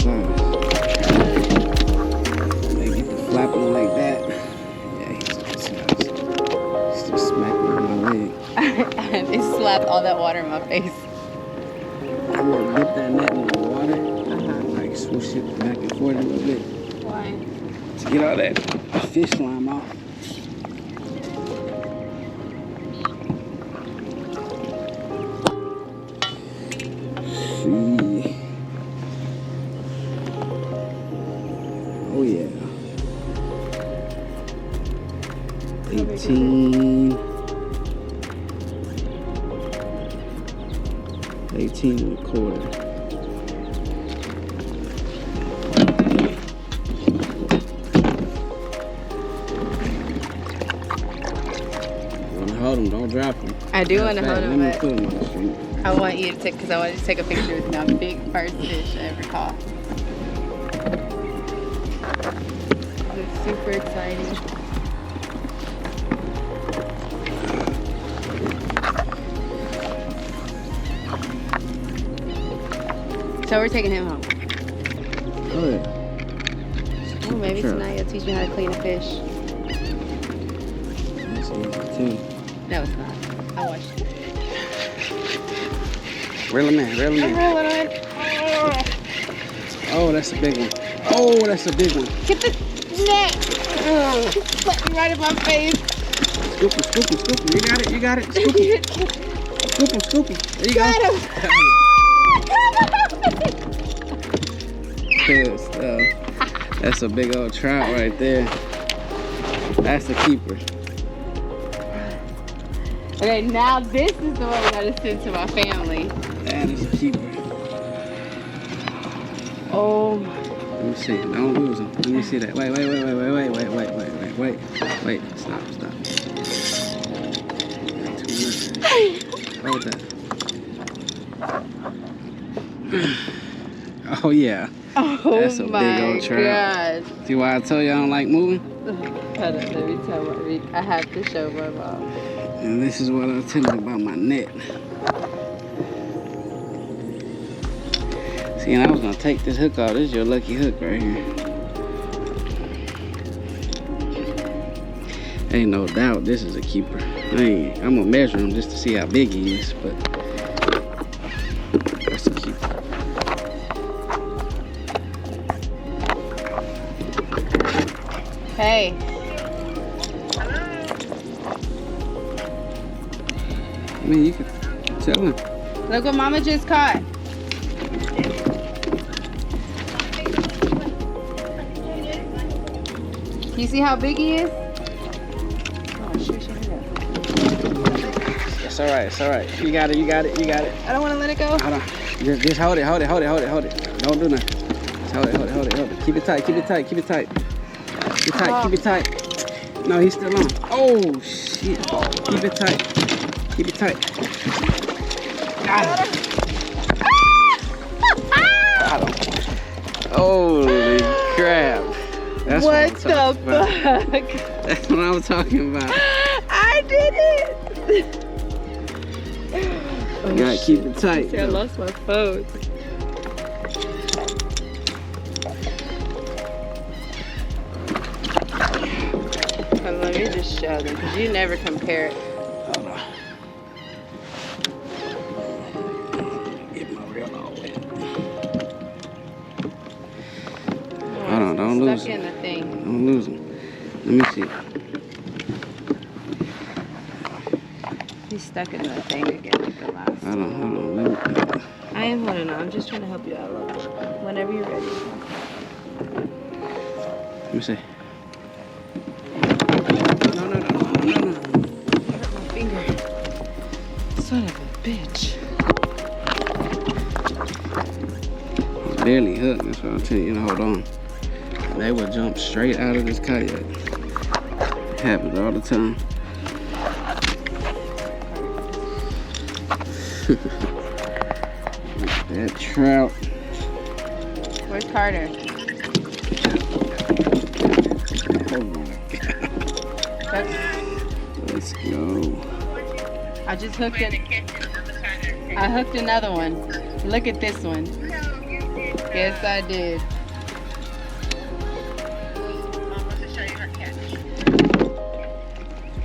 size. They get the flapping like that. Yeah, he's good size. Still smacking my leg. It slapped all that water in my face. I'm gonna dip that net in the water. Like swoosh it back and forth a little bit. Why? To get all that fish slime off. See. Oh yeah. 18. 18 and a quarter. Hold them, don't drop them. I do want to hold them, Let me but put them on the street. I want you to take, because I want you to take a picture with my big first fish I ever caught. It's super exciting. So we're taking him home. Oh yeah. Well, maybe tonight I'll teach you how to clean a fish. That's easy too. No, it's not. I watched it. Reel him in, reel him in. I'm rolling on. Oh, that's a big one. Oh, that's a big one. Get the net. It's putting right in my face. Scoop him, scoop him, scoop him. You got it, you got it. Scoop him. Scoop him, scoop him. There you Got go. him. Good stuff. That's a big old trout right there. That's a keeper. Okay, now this is the one we gotta send to my family. That is a keeper. Oh my. Let me see. Don't lose him. Let me see that. Wait. Stop. Too much. Hold that. Oh yeah. Oh, that's a big old trout. God. See why I told you I don't like moving? Hold on, let me tell Marie. I have to show my mom. And this is what I was telling you about my net. See, and I was gonna take this hook off. This is your lucky hook right here. Ain't no doubt this is a keeper. I'm gonna measure him just to see how big he is, but that's a keeper. Hey. I mean, you can tell him. Look what Mama just caught. You see how big he is? Oh, shoot. It's all right. You got it. I don't want to let it go. Hold on. Just hold it. Don't do nothing. Just hold it. Keep it tight. Keep it tight. No, he's still on. Oh, shit. Keep it tight. Got him. Holy crap. That's what the fuck? That's what I'm talking about. I did it. You gotta keep it tight. See, I lost my phone. Let me just show them, because you never compare it. Hold on. Get my reel all wet. Hold on, don't lose Stuck in the thing. Don't lose him. Let me see. He's stuck in the thing again with the last. Hold on. I am holding on. I'm just trying to help you out a little bit. Whenever you're ready. Let me see. No. Hurt my finger. Son of a bitch. It's barely hooked. That's what I'm telling you. Hold on. They will jump straight out of this kayak. It happens all the time. That trout. Where's Carter? Oh my God. Let's go. I just hooked it. I hooked another one. Look at this one. Yes, I did.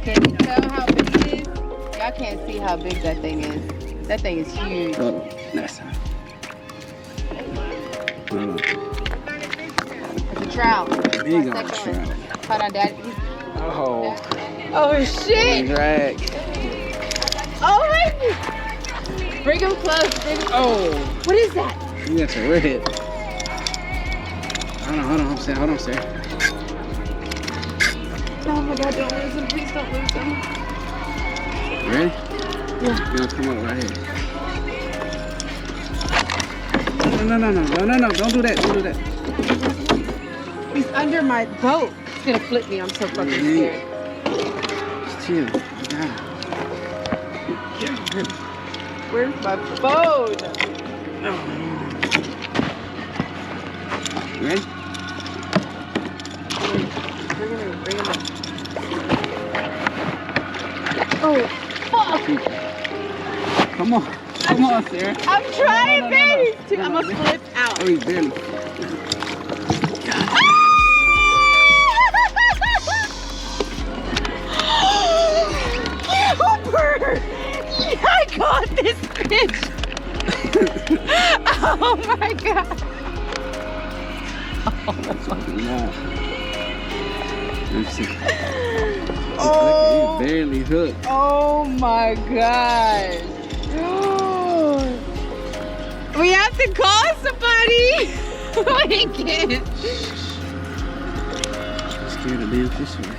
Can you tell how big it is? Y'all can't see how big that thing is. That thing is huge. Hold on. Next time. Hold on. It's a trout. Big My old second one. trout. Hold on, Dad. Oh. Oh, shit. Drag. Oh, my. Bring him close. Bring him. Oh. What is that? You got your red. Hold on, Sarah. Hold on, Sarah. Oh, my God. Don't lose him. Please don't lose him. Ready? Yeah. You're gonna come up right here. No. Don't do that. Don't do that. He's under my boat. It's gonna flip me. I'm so fucking scared. Just chill. Yeah. Where's my phone? You ready? Bring him in. Oh, fuck. Come on, Sarah. I'm trying, No. baby. I'm gonna flip out. Oh, he's barely. Cooper! Yeah, I got this bitch. Oh my God. No. Let's see. Oh. He's barely hooked. Oh my God. We have to call somebody. We can't. I'm scared of being this way.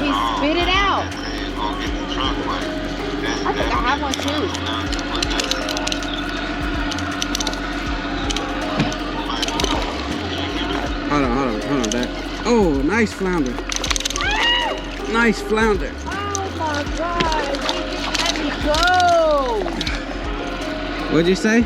He spit it out. I think I have one too. Hold on, Dad. Oh, nice flounder. Nice flounder. Oh my God. Let me go. What'd you say?